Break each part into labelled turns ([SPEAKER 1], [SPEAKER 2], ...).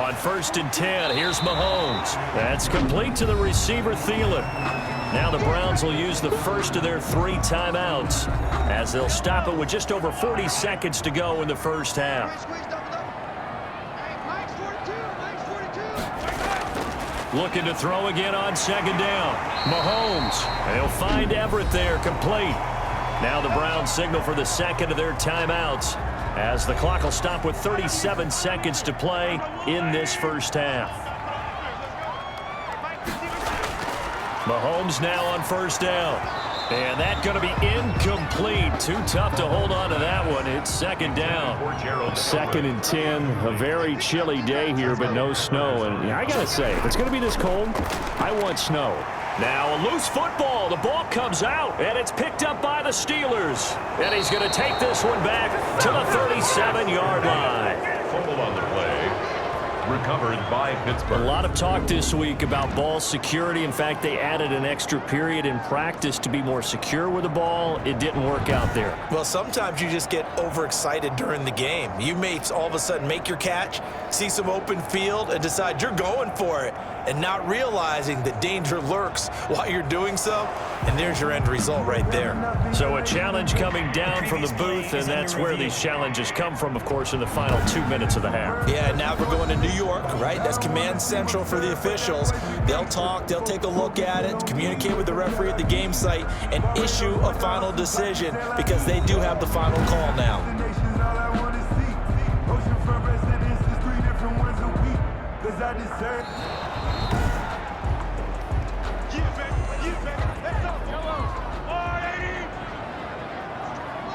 [SPEAKER 1] On 1st and 10, here's Mahomes. That's complete to the receiver, Thielen. Now the Browns will use the first of their 3 timeouts as they'll stop it with just over 40 seconds to go in the first half. Looking to throw again on 2nd down. Mahomes. They'll find Everett there, complete. Now the Browns signal for the second of their timeouts as the clock will stop with 37 seconds to play in this first half. Mahomes now on 1st down. And that's going to be incomplete. Too tough to hold on to that one. It's 2nd down. 2nd and 10. A very chilly day here, but no snow. And I got to say, if it's going to be this cold, I want snow. Now a loose football. The ball comes out, and it's picked up by the Steelers. And he's going to take this one back to the 37-yard line.
[SPEAKER 2] Fumble on the play. Recovered by Pittsburgh.
[SPEAKER 1] A lot of talk this week about ball security. In fact, they added an extra period in practice to be more secure with the ball. It didn't work out there.
[SPEAKER 3] Well, sometimes you just get overexcited during the game. You may all of a sudden make your catch, see some open field, and decide you're going for it, and not realizing that danger lurks while you're doing so. And there's your end result right there.
[SPEAKER 1] So a challenge coming down from the booth, and that's where these challenges come from, of course, in the final 2 minutes of the half.
[SPEAKER 3] Yeah, now we're going to New York, right? That's command central for the officials. They'll talk, they'll take a look at it, communicate with the referee at the game site, and issue a final decision because they do have the final call now.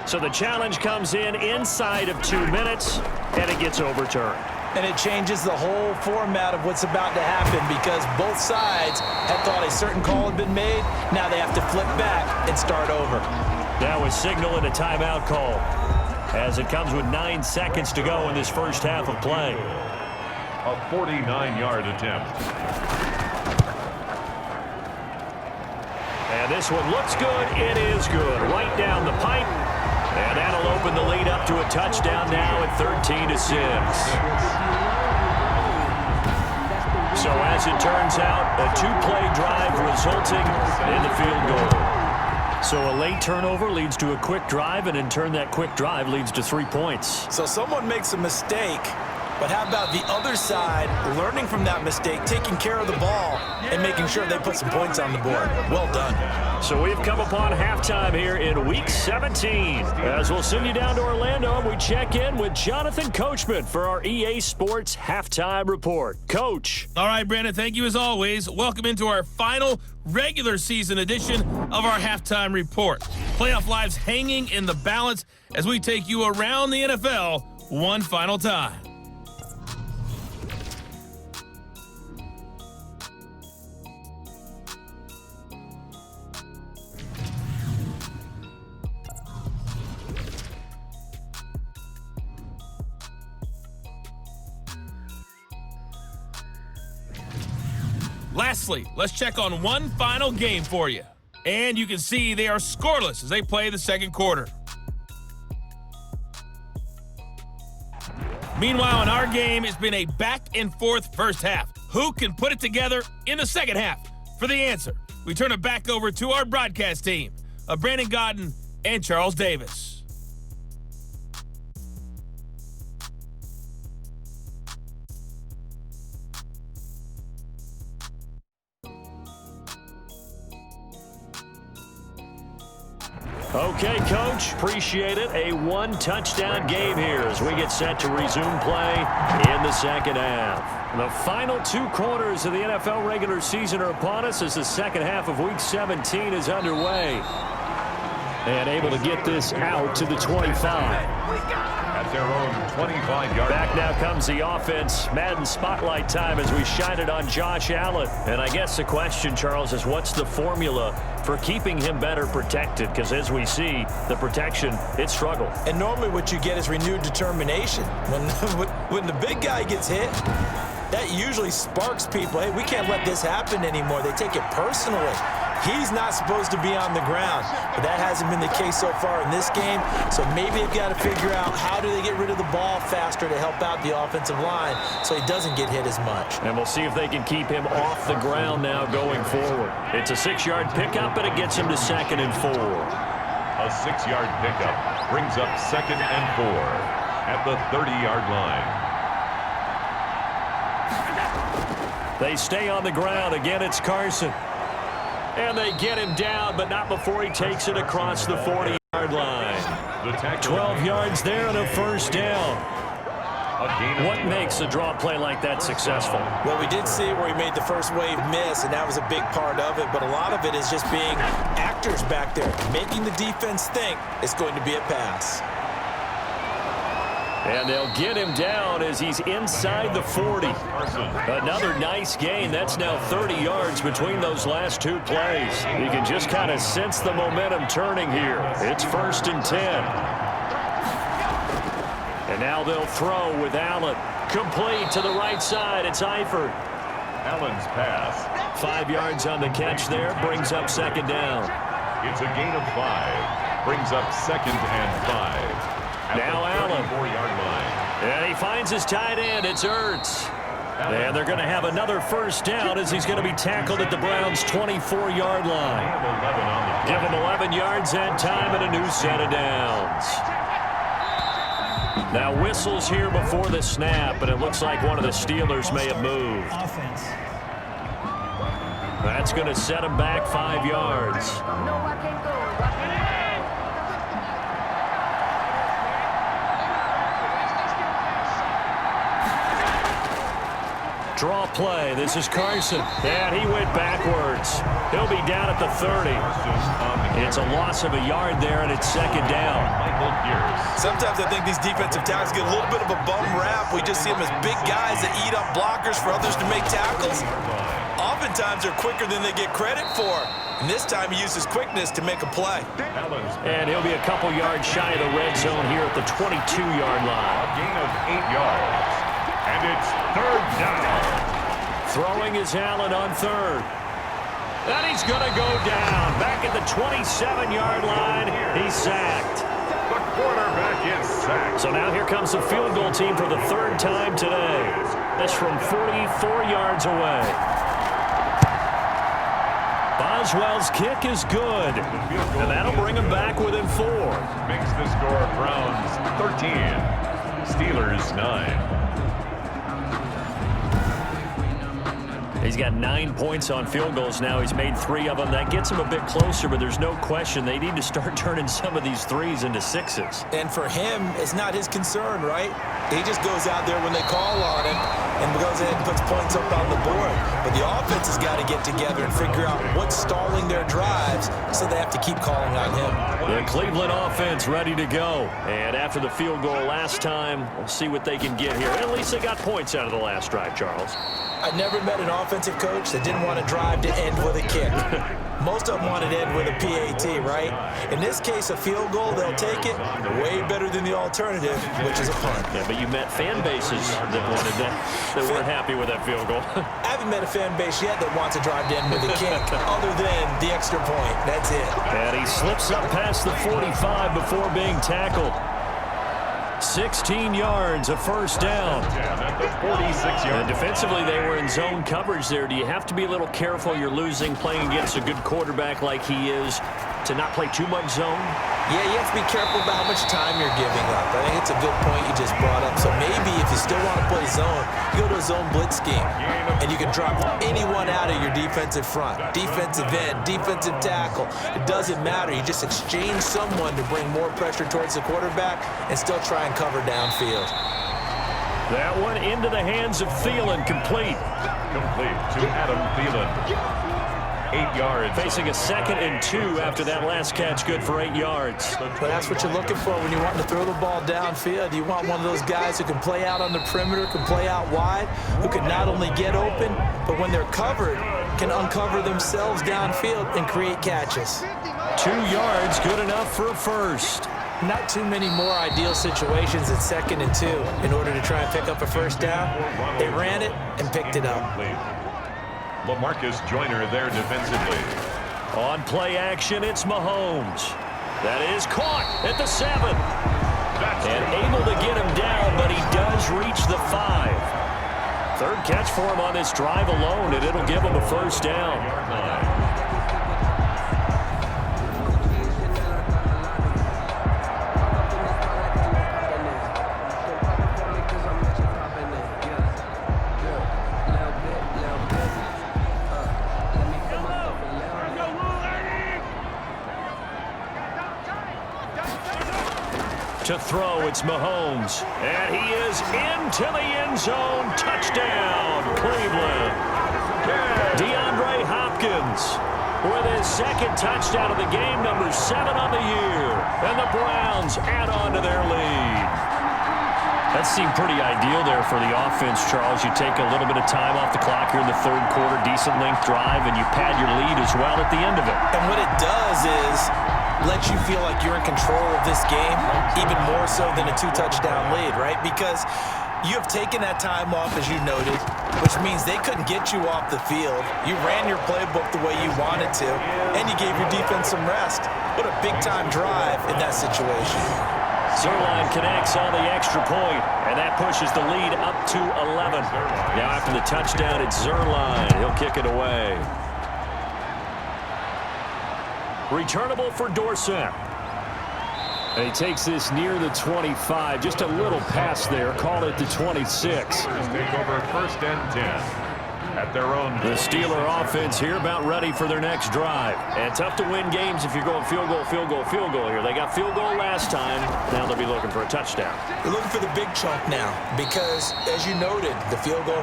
[SPEAKER 1] So the challenge comes in inside of 2 minutes, and it gets overturned.
[SPEAKER 3] And it changes the whole format of what's about to happen because both sides had thought a certain call had been made. Now they have to flip back and start over.
[SPEAKER 1] That was signal and a timeout call as it comes with 9 seconds to go in this first half of play.
[SPEAKER 2] A 49-yard attempt.
[SPEAKER 1] And this one looks good. It is good. Right down the pipe. And that'll open the lead up to a touchdown now at 13-6. So as it turns out, a 2-play drive resulting in the field goal. So a late turnover leads to a quick drive, and in turn that quick drive leads to 3 points.
[SPEAKER 3] So someone makes a mistake, but how about the other side learning from that mistake, taking care of the ball, and making sure they put some points on the board? Well done.
[SPEAKER 1] So we've come upon halftime here in Week 17. As we'll send you down to Orlando, and we check in with Jonathan Coachman for our EA Sports Halftime Report. Coach.
[SPEAKER 4] All right, Brandon, thank you as always. Welcome into our final regular season edition of our Halftime Report. Playoff lives hanging in the balance as we take you around the NFL one final time. Lastly, let's check on one final game for you. And you can see they are scoreless as they play the second quarter. Meanwhile, in our game, it's been a back-and-forth first half. Who can put it together in the second half? For the answer, we turn it back over to our broadcast team of Brandon Godden and Charles Davis.
[SPEAKER 1] Okay, Coach, appreciate it. A 1-touchdown game here as we get set to resume play in the second half. The final 2 quarters of the NFL regular season are upon us as the second half of Week 17 is underway. And able to get this out to the 25.
[SPEAKER 2] At their own 25-yard.
[SPEAKER 1] Back now comes the offense. Madden spotlight time as we shine it on Josh Allen. And I guess the question, Charles, is what's the formula for keeping him better protected? Because as we see, the protection, it struggled.
[SPEAKER 3] And normally what you get is renewed determination. When the big guy gets hit, that usually sparks people. Hey, we can't let this happen anymore. They take it personally. He's not supposed to be on the ground, but that hasn't been the case so far in this game. So maybe they've got to figure out how do they get rid of the ball faster to help out the offensive line so he doesn't get hit as much.
[SPEAKER 1] And we'll see if they can keep him off the ground now going forward. It's a 6-yard pickup, and it gets him to 2nd and 4.
[SPEAKER 2] A 6-yard pickup brings up 2nd and 4 at the 30-yard line.
[SPEAKER 1] They stay on the ground. Again, it's Carson. And they get him down, but not before he takes it across the 40-yard line. 12 yards there and a first down. What makes a draw play like that successful?
[SPEAKER 3] Well, we did see where he made the first wave miss, and that was a big part of it. But a lot of it is just being actors back there, making the defense think it's going to be a pass.
[SPEAKER 1] And they'll get him down as he's inside the 40. Another nice gain. That's now 30 yards between those last 2 plays. You can just kind of sense the momentum turning here. It's 1st and 10. And now they'll throw with Allen. Complete to the right side. It's Eifert.
[SPEAKER 2] Allen's pass.
[SPEAKER 1] 5 yards on the catch there. Brings up 2nd down.
[SPEAKER 2] It's a gain of 5. Brings up 2nd and 5.
[SPEAKER 1] Now Allen.
[SPEAKER 2] 4-yard line.
[SPEAKER 1] And he finds his tight end. It's Ertz. And they're going to have another first down as he's going to be tackled at the Browns' 24-yard line. Give him 11 yards that time and a new set of downs. Now whistles here before the snap, and it looks like one of the Steelers may have moved. That's going to set him back 5 yards. Draw play. This is Carson. And he went backwards. He'll be down at the 30. It's a loss of a yard there, and it's 2nd down.
[SPEAKER 3] Sometimes I think these defensive tackles get a little bit of a bum rap. We just see them as big guys that eat up blockers for others to make tackles. Oftentimes they're quicker than they get credit for. And this time he uses quickness to make a play.
[SPEAKER 1] And he'll be a couple yards shy of the red zone here at the 22-yard line.
[SPEAKER 2] A gain of 8 yards. And it's 3rd down.
[SPEAKER 1] Throwing is Allen on 3rd. And he's going to go down. Back at the 27-yard line. He's sacked.
[SPEAKER 2] The quarterback is sacked.
[SPEAKER 1] So now here comes the field goal team for the 3rd time today. That's from 44 yards away. Boswell's kick is good. And that'll bring him back within 4.
[SPEAKER 2] Makes the score Browns 13. Steelers 9.
[SPEAKER 1] He's got 9 points on field goals now. He's made 3 of them. That gets him a bit closer, but there's no question they need to start turning some of these 3s into 6s.
[SPEAKER 3] And for him, it's not his concern, right? He just goes out there when they call on him and goes ahead and puts points up on the board. But the offense has got to get together and figure out what's stalling their drives, so they have to keep calling on him.
[SPEAKER 1] The Cleveland offense ready to go. And after the field goal last time, we'll see what they can get here. At least they got points out of the last drive, Charles.
[SPEAKER 3] I never met an offensive coach that didn't want to drive to end with a kick. Most of them wanted to end with a PAT, right? In this case, a field goal, they'll take it. Way better than the alternative, which is a punt.
[SPEAKER 1] Yeah, but you met fan bases that wanted that, that weren't happy with that field goal.
[SPEAKER 3] I haven't met a fan base yet that wants to drive to end with a kick, other than the extra point. That's it.
[SPEAKER 1] And he slips up past the 45 before being tackled. 16 yards, a first down. And defensively, they were in zone coverage there. Do you have to be a little careful? You're losing, playing against a good quarterback like he is, to not play too much zone?
[SPEAKER 3] Yeah, you have to be careful about how much time you're giving up. I think it's a good point you just brought up. So maybe if you still want to play zone, you go to a zone blitz scheme, and you can drop anyone out of your defensive front, defensive end, defensive tackle. It doesn't matter. You just exchange someone to bring more pressure towards the quarterback and still try and cover downfield.
[SPEAKER 1] That one into the hands of Thielen, complete.
[SPEAKER 2] Complete to Adam Thielen. 8 yards.
[SPEAKER 1] Facing a 2nd and 2 after that last catch, good for 8 yards.
[SPEAKER 3] But that's what you're looking for when you're wanting to throw the ball downfield. You want one of those guys who can play out on the perimeter, can play out wide, who can not only get open, but when they're covered, can uncover themselves downfield and create catches.
[SPEAKER 1] 2 yards, good enough for a first.
[SPEAKER 3] Not too many more ideal situations at 2nd and 2 in order to try and pick up a first down. They ran it and picked it up.
[SPEAKER 2] LaMarcus Joyner there defensively.
[SPEAKER 1] On play action, it's Mahomes. That is caught at the 7. And able to get him down, but he does reach the 5. Third catch for him on this drive alone, and it'll give him a first down. To throw, it's Mahomes. And he is into the end zone. Touchdown, Cleveland. DeAndre Hopkins with his second touchdown of the game, number 7 on the year. And the Browns add on to their lead. That seemed pretty ideal there for the offense, Charles. You take a little bit of time off the clock here in the third quarter, decent length drive, and you pad your lead as well at the end of it.
[SPEAKER 3] And what it does is let you feel like you're in control of this game, even more so than a 2-touchdown lead, right? Because you have taken that time off, as you noted, which means they couldn't get you off the field. You ran your playbook the way you wanted to, and you gave your defense some rest. What a big-time drive in that situation.
[SPEAKER 1] Zerline connects on the extra point, and that pushes the lead up to 11. Now after the touchdown, it's Zerline. He'll kick it away. Returnable for Dorsett. And he takes this near the 25. Just a little pass there. Call it the 26.
[SPEAKER 2] Take over first and 10. At their own.
[SPEAKER 1] The Steeler offense here about ready for their next drive. And tough to win games if you're going field goal, field goal, field goal here. They got field goal last time. Now they'll be looking for a touchdown.
[SPEAKER 3] They're looking for the big chunk now because, as you noted, the field goal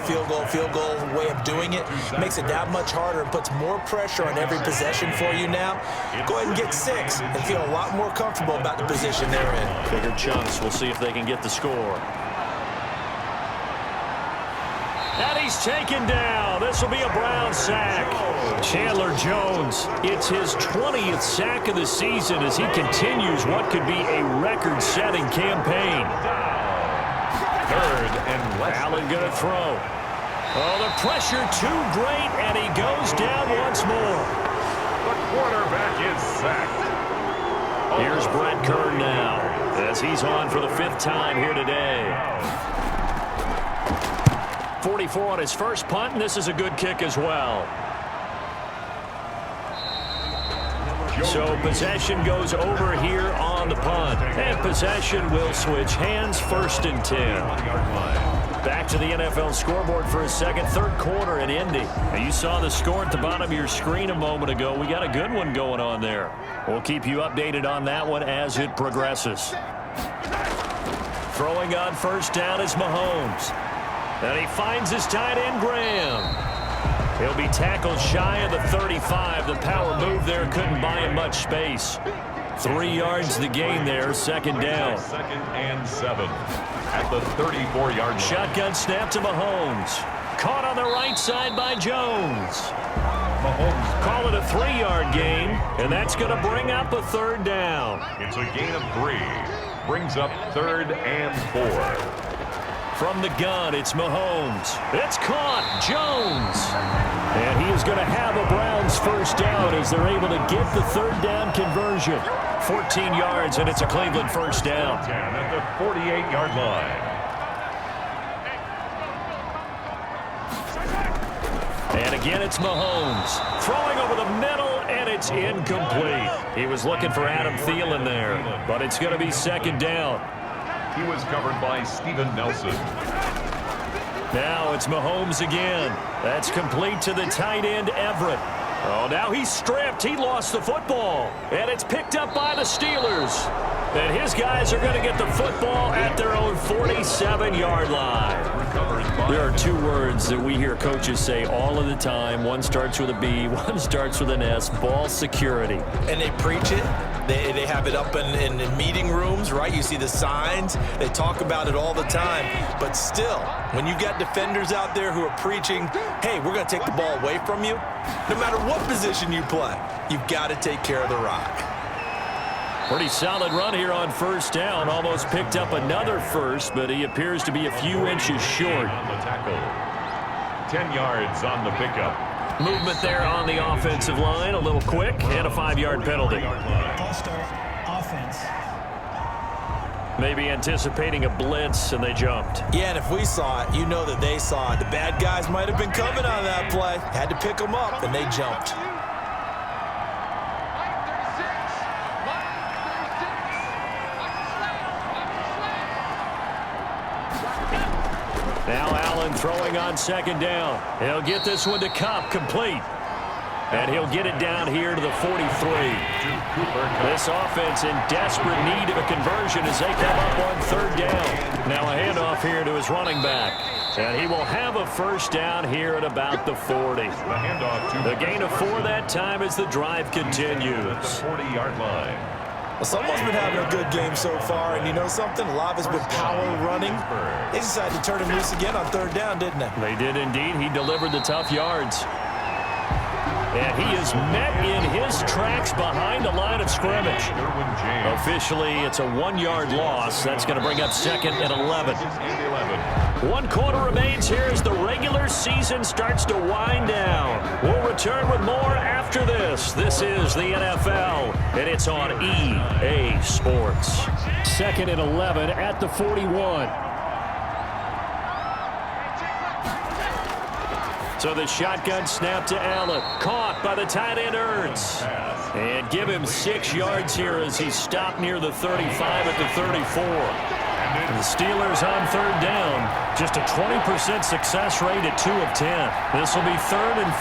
[SPEAKER 3] way of doing it makes it that much harder and puts more pressure on every possession for you now. Go ahead and get 6 and feel a lot more comfortable about the position they're in.
[SPEAKER 1] Bigger chunks. We'll see if they can get the score. And he's taken down. This will be a Brown sack. Chandler Jones, it's his 20th sack of the season as he continues what could be a record-setting campaign.
[SPEAKER 2] Third and less.
[SPEAKER 1] Allen going to throw. Oh, the pressure too great, and he goes down once more.
[SPEAKER 2] The quarterback is sacked.
[SPEAKER 1] Here's Brett Kern now as he's on for the 5th time here today. 44 on his first punt, and this is a good kick as well. So possession goes over here on the punt. And possession will switch hands, 1st and 10. Back to the NFL scoreboard for a second, third quarter in Indy. And you saw the score at the bottom of your screen a moment ago. We got a good one going on there. We'll keep you updated on that one as it progresses. Throwing on first down is Mahomes. And he finds his tight end, Graham. He'll be tackled shy of the 35. The power move there couldn't buy him much space. 3 yards the gain there, 2nd down.
[SPEAKER 2] 2nd and 7 at the 34-yard line.
[SPEAKER 1] Shotgun snap to Mahomes. Caught on the right side by Jones.
[SPEAKER 2] Mahomes.
[SPEAKER 1] Call it a 3-yard gain, and that's going to bring up a 3rd down.
[SPEAKER 2] It's a gain of 3. Brings up 3rd and 4.
[SPEAKER 1] From the gun, it's Mahomes. It's caught. Jones. And he is going to have a Browns first down as they're able to get the 3rd down conversion. 14 yards, and it's a Cleveland first down.
[SPEAKER 2] 10 at the 48-yard line.
[SPEAKER 1] And again, it's Mahomes. Throwing over the middle, and it's incomplete. He was looking for Adam Thielen there, but it's going to be 2nd down.
[SPEAKER 2] He was covered by Steven Nelson.
[SPEAKER 1] Now it's Mahomes again. That's complete to the tight end, Everett. Oh, now he's stripped. He lost the football. And it's picked up by the Steelers. And his guys are going to get the football at their own 47-yard line. There are 2 words that we hear coaches say all of the time. One starts with a B, one starts with an S, ball security.
[SPEAKER 3] And they preach it. They have it up in meeting rooms, right? You see the signs. They talk about it all the time. But still, when you've got defenders out there who are preaching, hey, we're going to take the ball away from you, no matter what position you play, you've got to take care of the rock.
[SPEAKER 1] Pretty solid run here on first down. Almost picked up another first, but he appears to be a few inches short.
[SPEAKER 2] On the tackle. 10 yards on the pickup.
[SPEAKER 1] Movement there on the offensive line, a little quick, and a 5-yard penalty.
[SPEAKER 5] False start, offense.
[SPEAKER 1] Maybe anticipating a blitz, and they jumped.
[SPEAKER 3] Yeah, and if we saw it, you know that they saw it. The bad guys might have been coming on that play. Had to pick them up, and they jumped.
[SPEAKER 1] Now Allen throwing on second down. He'll get this one to Cup, complete. And he'll get it down here to the 43. This offense in desperate need of a conversion as they come up on third down. Now a handoff here to his running back. And he will have a first down here at about the 40. The gain of 4 that time as the drive continues.
[SPEAKER 2] 40-yard line.
[SPEAKER 3] Well, someone's been having a good game so far, and you know something? A lot of it's been power running. They decided to turn him loose again on third down, didn't they?
[SPEAKER 1] They did indeed. He delivered the tough yards. And he is met in his tracks behind the line of scrimmage. Officially, it's a 1-yard loss. That's going to bring up second and 11. 1 quarter remains here as the regular season starts to wind down. We'll return with more after this. This is the NFL, and it's on EA Sports. Second and 11 at the 41. So the shotgun snap to Allen. Caught by the tight end Ertz. And give him 6 yards here as he stopped near the 35 at the 34. And the Steelers on third down. Just a 20% success rate at 2 of 10. This will be 3rd and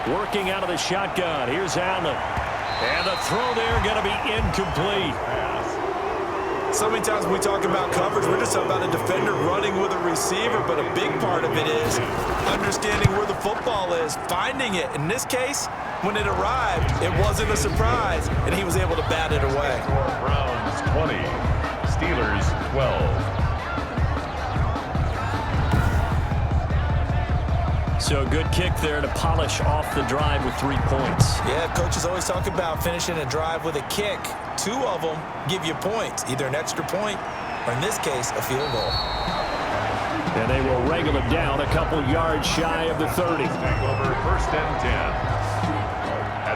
[SPEAKER 1] 5. Working out of the shotgun. Here's Allen. And the throw there going to be incomplete.
[SPEAKER 3] So many times when we talk about coverage, we're just talking about a defender running with a receiver, but a big part of it is understanding where the football is, finding it. In this case, when it arrived, it wasn't a surprise, and he was able to bat it away.
[SPEAKER 2] Browns 20, Steelers 12.
[SPEAKER 3] So a good kick there to polish off the drive with 3 points. Yeah, coaches always talk about finishing a drive with a kick. 2 of them give you points, either an extra point or, in this case, a field goal. And they will wrangle it down a couple yards shy of the 30.
[SPEAKER 2] Over 1st and 10.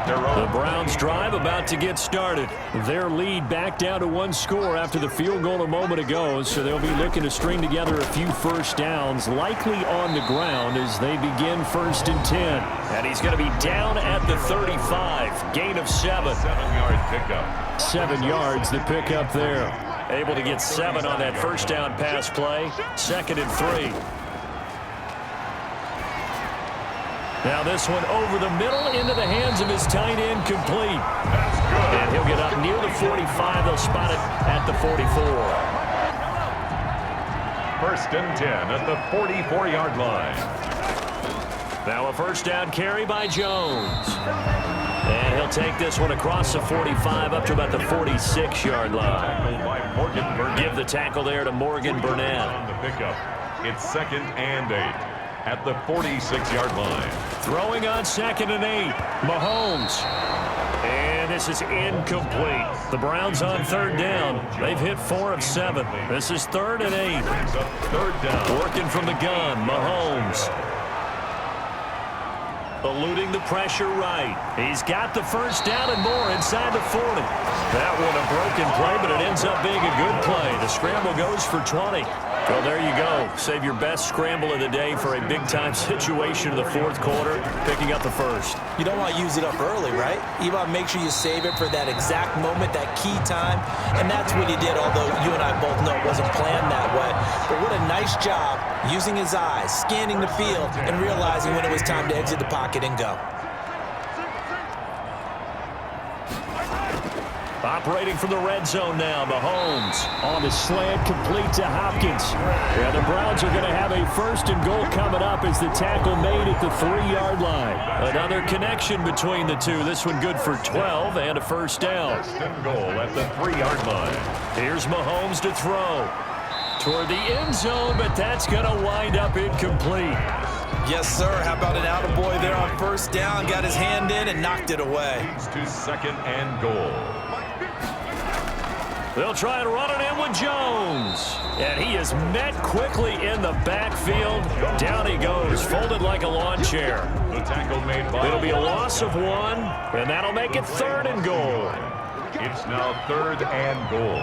[SPEAKER 1] The Browns drive about to get started. Their lead back down to 1 score after the field goal a moment ago, so they'll be looking to string together a few first downs, likely on the ground as they begin 1st and 10. And he's going to be down at the 35. Gain of 7.
[SPEAKER 2] 7-yard pickup.
[SPEAKER 1] 7 yards the pickup there. Able to get 7 on that first down pass play. 2nd and 3. Now this one over the middle into the hands of his tight end, complete. And he'll get up near the 45. They'll spot it at the 44.
[SPEAKER 2] 1st and 10 at the 44-yard line.
[SPEAKER 1] Now a first down carry by Jones. And he'll take this one across the 45 up to about the 46-yard line. Give the tackle there to Morgan Burnett.
[SPEAKER 2] On the pickup, it's 2nd and 8. At the 46-yard line.
[SPEAKER 1] Throwing on 2nd and 8. Mahomes. And this is incomplete. The Browns on 3rd down. They've hit 4 of 7. This is 3rd and 8.
[SPEAKER 2] Brings up 3rd down.
[SPEAKER 1] Working from the gun. Mahomes. Eluding the pressure right. He's got the first down and more inside the 40. That one a broken play, but it ends up being a good play. The scramble goes for 20. Well, there you go. Save your best scramble of the day for a big-time situation in the 4th quarter, picking up the first.
[SPEAKER 3] You don't want to use it up early, right? You want to make sure you save it for that exact moment, that key time. And that's what he did, although you and I both know it wasn't planned that way. But what a nice job using his eyes, scanning the field, and realizing when it was time to exit the pocket and go.
[SPEAKER 1] Operating from the red zone now, Mahomes on the slant, complete to Hopkins. Yeah, the Browns are going to have a 1st and goal coming up as the tackle made at the 3-yard line. Another connection between the two. This one good for 12 and a first down.
[SPEAKER 2] 1st and goal at the 3-yard line.
[SPEAKER 1] Here's Mahomes to throw toward the end zone, but that's going to wind up incomplete.
[SPEAKER 3] Yes, sir. How about an attaboy there on 1st down? Got his hand in and knocked it away.
[SPEAKER 2] Leads to 2nd and goal.
[SPEAKER 1] They'll try and run it in with Jones. And he is met quickly in the backfield. Down he goes, folded like a lawn chair.
[SPEAKER 2] The tackle made by
[SPEAKER 1] It'll be a loss of 1, and that'll make it 3rd and goal.
[SPEAKER 2] It's now 3rd and goal.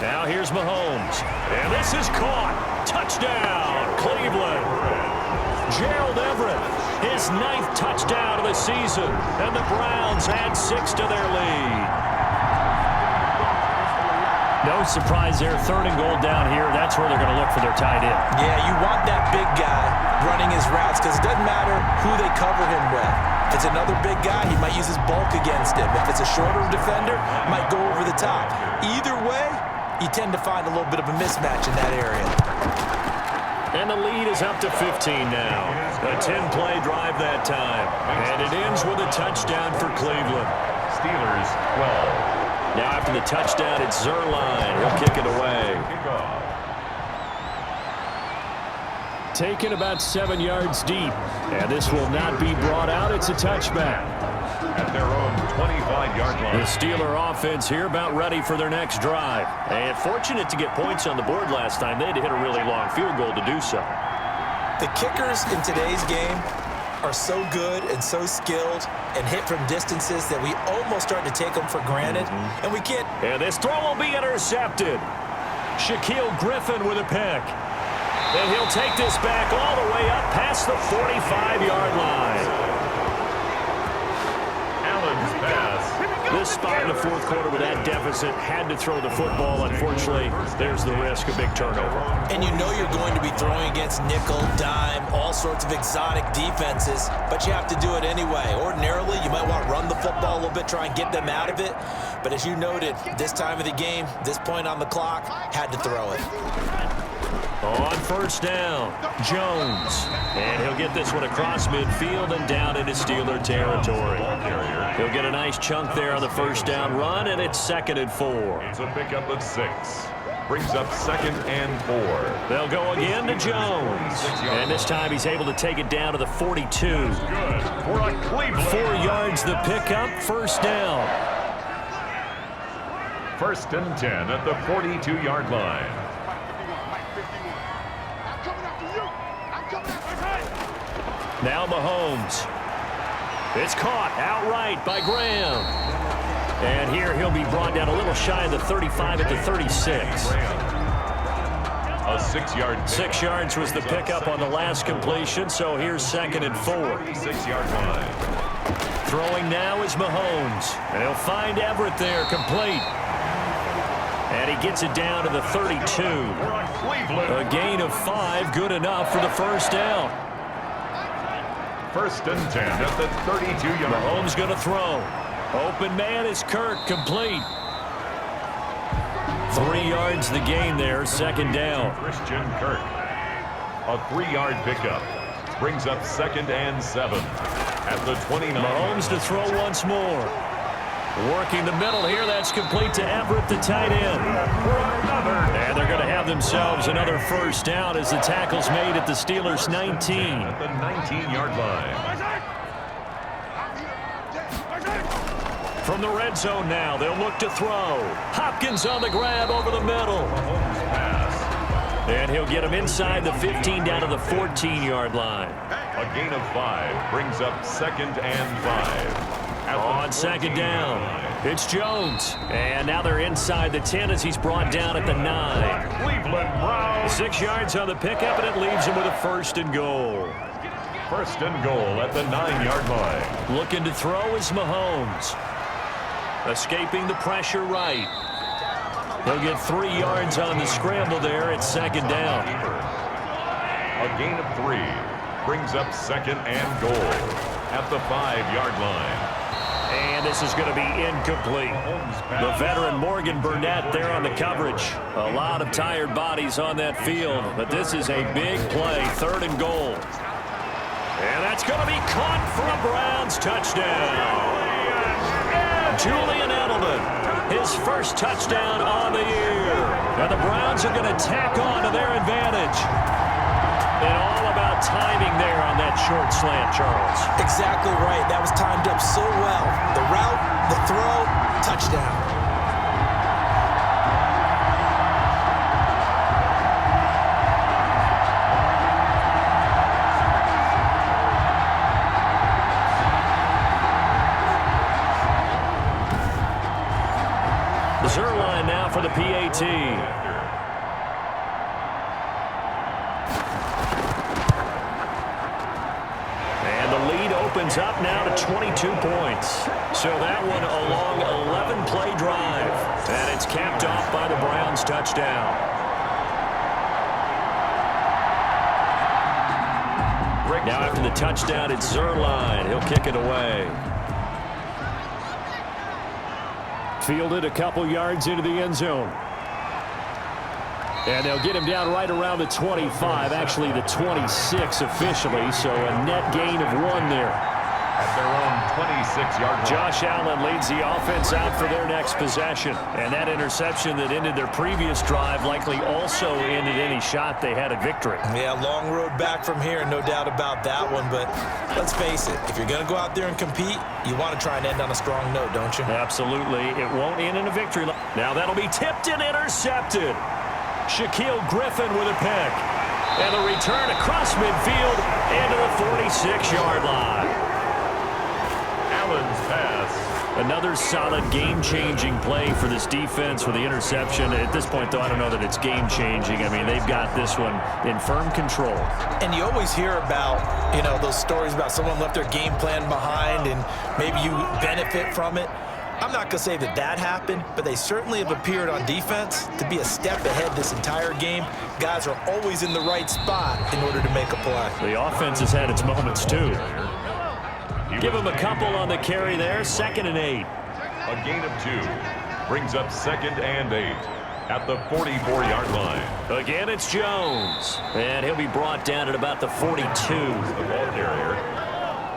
[SPEAKER 1] Now here's Mahomes. And this is caught. Touchdown, Cleveland. Gerald Everett, his 9th touchdown of the season. And the Browns add 6 to their lead. No surprise there, 3rd and goal down here. That's where they're going to look for their tight end.
[SPEAKER 3] Yeah, you want that big guy running his routes because it doesn't matter who they cover him with. If it's another big guy, he might use his bulk against him. If it's a shorter defender, might go over the top. Either way, you tend to find a little bit of a mismatch in that area.
[SPEAKER 1] And the lead is up to 15 now. A 10-play drive that time. And it ends with a touchdown for Cleveland.
[SPEAKER 2] Steelers 12.
[SPEAKER 1] Now after the touchdown, it's Zerline. He'll kick it away. Taken about 7 yards deep. And this will not be brought out. It's a touchback.
[SPEAKER 2] At their own 25-yard line.
[SPEAKER 1] The Steeler offense here about ready for their next drive. And fortunate to get points on the board last time. They had to hit a really long field goal to do so.
[SPEAKER 3] The kickers in today's game are so good and so skilled and hit from distances that we almost start to take them for granted. And we can't.
[SPEAKER 1] And this throw will be intercepted. Shaquille Griffin with a pick. And he'll take this back all the way up past the 45-yard line. This spot in the 4th quarter with that deficit, had to throw the football. Unfortunately, there's the risk of big turnover.
[SPEAKER 3] And you know you're going to be throwing against nickel, dime, all sorts of exotic defenses, but you have to do it anyway. Ordinarily, you might want to run the football a little bit, try and get them out of it. But as you noted, this time of the game, this point on the clock, had to throw it.
[SPEAKER 1] On 1st down, Jones. And he'll get this one across midfield and down into Steeler territory. He'll get a nice chunk there on the 1st down run, and it's 2nd and 4.
[SPEAKER 2] It's a pickup of 6. Brings up 2nd and 4.
[SPEAKER 1] They'll go again to Jones. And this time he's able to take it down to the 42.
[SPEAKER 2] Good for a Cleveland.
[SPEAKER 1] 4 yards the pickup, 1st down.
[SPEAKER 2] 1st and 10 at the 42-yard line.
[SPEAKER 1] Now Mahomes. It's caught outright by Graham. And here he'll be brought down a little shy of the 35 at the 36.
[SPEAKER 2] A 6-yard pick.
[SPEAKER 1] 6 yards was the pickup on the last completion, so here's 2nd and 4.
[SPEAKER 2] 6-yard line.
[SPEAKER 1] Throwing now is Mahomes. And he'll find Everett there, complete. And he gets it down to the 32. A gain of 5, good enough for the 1st down.
[SPEAKER 2] 1st and 10 at the 32-yard line.
[SPEAKER 1] Mahomes going to throw. Open man is Kirk, complete. 3 yards the gain there, 2nd down.
[SPEAKER 2] Christian Kirk. A 3-yard pickup. Brings up 2nd and 7 at the 29.
[SPEAKER 1] Mahomes to throw once more. Working the middle here, that's complete to Everett, the tight end. And they're going to have themselves another 1st down as the tackle's made at the Steelers' 19.
[SPEAKER 2] At the 19-yard line.
[SPEAKER 1] From the red zone now, they'll look to throw. Hopkins on the grab over the middle. And he'll get him inside the 15 down to the 14-yard line.
[SPEAKER 2] A gain of 5 brings up 2nd and 5.
[SPEAKER 1] On 2nd down, it's Jones. And now they're inside the 10 as he's brought down at the 9.
[SPEAKER 2] Cleveland Browns.
[SPEAKER 1] 6 yards on the pickup, and it leaves him with a 1st and goal.
[SPEAKER 2] 1st and goal at the 9-yard line.
[SPEAKER 1] Looking to throw is Mahomes. Escaping the pressure right. He'll get 3 yards on the scramble there at 2nd down.
[SPEAKER 2] A gain of 3 brings up 2nd and goal at the 5-yard line.
[SPEAKER 1] And this is going to be incomplete. The veteran Morgan Burnett there on the coverage. A lot of tired bodies on that field, but this is a big play, 3rd and goal. And that's going to be caught for a Browns touchdown. Julian Edelman, his 1st touchdown on the year. And the Browns are going to tack on to their advantage. And all about timing there on that short slant, Charles.
[SPEAKER 3] Exactly right. That was timed up so well. The route, the throw, touchdown.
[SPEAKER 1] for the PAT. And the lead opens up now to 22 points. So that one a long 11-play drive. And it's capped off by the Browns' touchdown. Now after the touchdown, it's Zerline. He'll kick it away. Fielded a couple yards into the end zone. And they'll get him down right around the 25, actually the 26 officially, so a net gain of 1 there.
[SPEAKER 2] At their own 26-yard line.
[SPEAKER 1] Josh Allen leads the offense out for their next possession. And that interception that ended their previous drive likely also ended any shot they had at victory.
[SPEAKER 3] Yeah, long road back from here, no doubt about that one. But let's face it, if you're going to go out there and compete, you want to try and end on a strong note, don't you?
[SPEAKER 1] Absolutely. It won't end in a victory. Now that'll be tipped and intercepted. Shaquille Griffin with a pick. And the return across midfield into the 46-yard line.
[SPEAKER 2] Allen's pass.
[SPEAKER 1] Another solid game-changing play for this defense with the interception. At this point, though, I don't know that it's game-changing. I mean, they've got this one in firm control.
[SPEAKER 3] And you always hear about, those stories about someone left their game plan behind and maybe you benefit from it. I'm not going to say that that happened, but they certainly have appeared on defense to be a step ahead this entire game. Guys are always in the right spot in order to make a play.
[SPEAKER 1] The offense has had its moments, too. Give him a couple on the carry there. 2nd and 8.
[SPEAKER 2] A gain of 2. Brings up 2nd and 8 at the 44-yard line.
[SPEAKER 1] Again, it's Jones. And he'll be brought down at about the 42.
[SPEAKER 2] The ball carrier.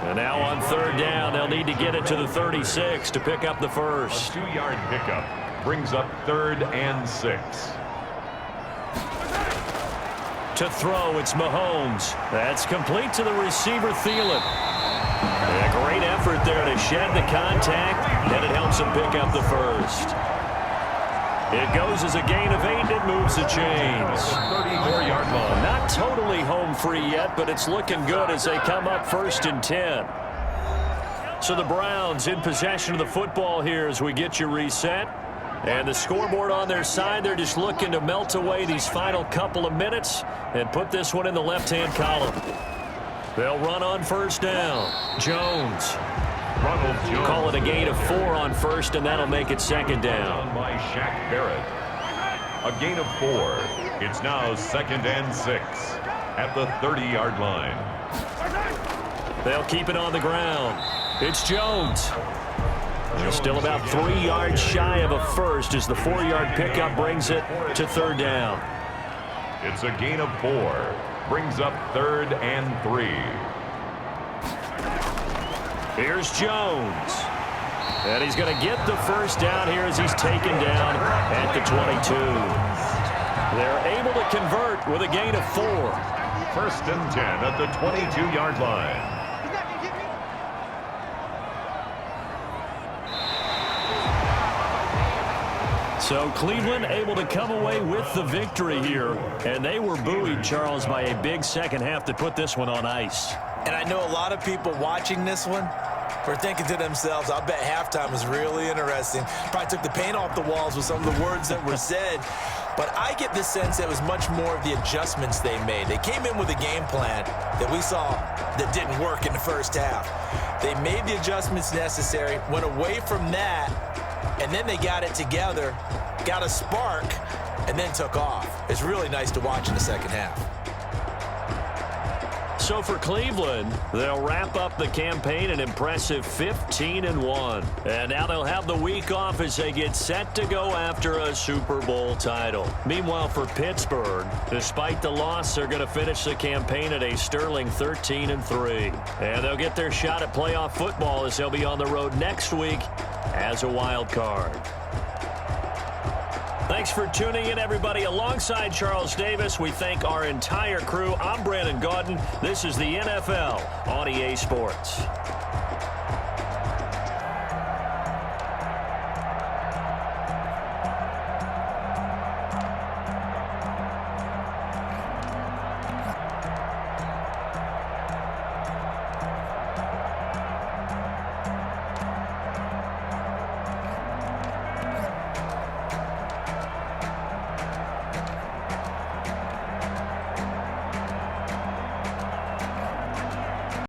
[SPEAKER 1] And now on 3rd down, they'll need to get it to the 36 to pick up the first.
[SPEAKER 2] A 2-yard pickup brings up 3rd and 6.
[SPEAKER 1] To throw, it's Mahomes. That's complete to the receiver, Thielen. A great effort there to shed the contact, and it helps him pick up the first. It goes as a gain of 8. It moves the chains.
[SPEAKER 2] 34-yard line.
[SPEAKER 1] Not totally home free yet, but it's looking good as they come up 1st and 10. So the Browns in possession of the football here as we get you reset. And the scoreboard on their side, they're just looking to melt away these final couple of minutes and put this one in the left-hand column. They'll run on 1st down. Jones.
[SPEAKER 2] Ronald Jones.
[SPEAKER 1] Call it a gain of 4 on 1st, and that'll make it 2nd down.
[SPEAKER 2] By Shaq Barrett. A gain of 4. It's now 2nd and 6 at the 30-yard line.
[SPEAKER 1] They'll keep it on the ground. It's Jones. Still about 3 yards shy of a first as the 4-yard pickup brings it to 3rd down.
[SPEAKER 2] It's a gain of 4. Brings up 3rd and 3.
[SPEAKER 1] Here's Jones. And he's going to get the first down here as he's taken down at the 22. They're able to convert with a gain of 4.
[SPEAKER 2] 1st and 10 at the 22-yard line.
[SPEAKER 1] So Cleveland able to come away with the victory here. And they were buoyed, Charles, by a big second half to put this one on ice.
[SPEAKER 3] And I know a lot of people watching this one were thinking to themselves, I'll bet halftime was really interesting. Probably took the paint off the walls with some of the words that were said. But I get the sense that it was much more of the adjustments they made. They came in with a game plan that we saw that didn't work in the first half. They made the adjustments necessary, went away from that, and then they got it together, got a spark, and then took off. It's really nice to watch in the second half.
[SPEAKER 1] So for Cleveland, they'll wrap up the campaign an impressive 15-1. And now they'll have the week off as they get set to go after a Super Bowl title. Meanwhile, for Pittsburgh, despite the loss, they're going to finish the campaign at a sterling 13-3. And they'll get their shot at playoff football as they'll be on the road next week as a wild card. Thanks for tuning in, everybody. Alongside Charles Davis, we thank our entire crew. I'm Brandon Gaudin. This is the NFL on EA Sports.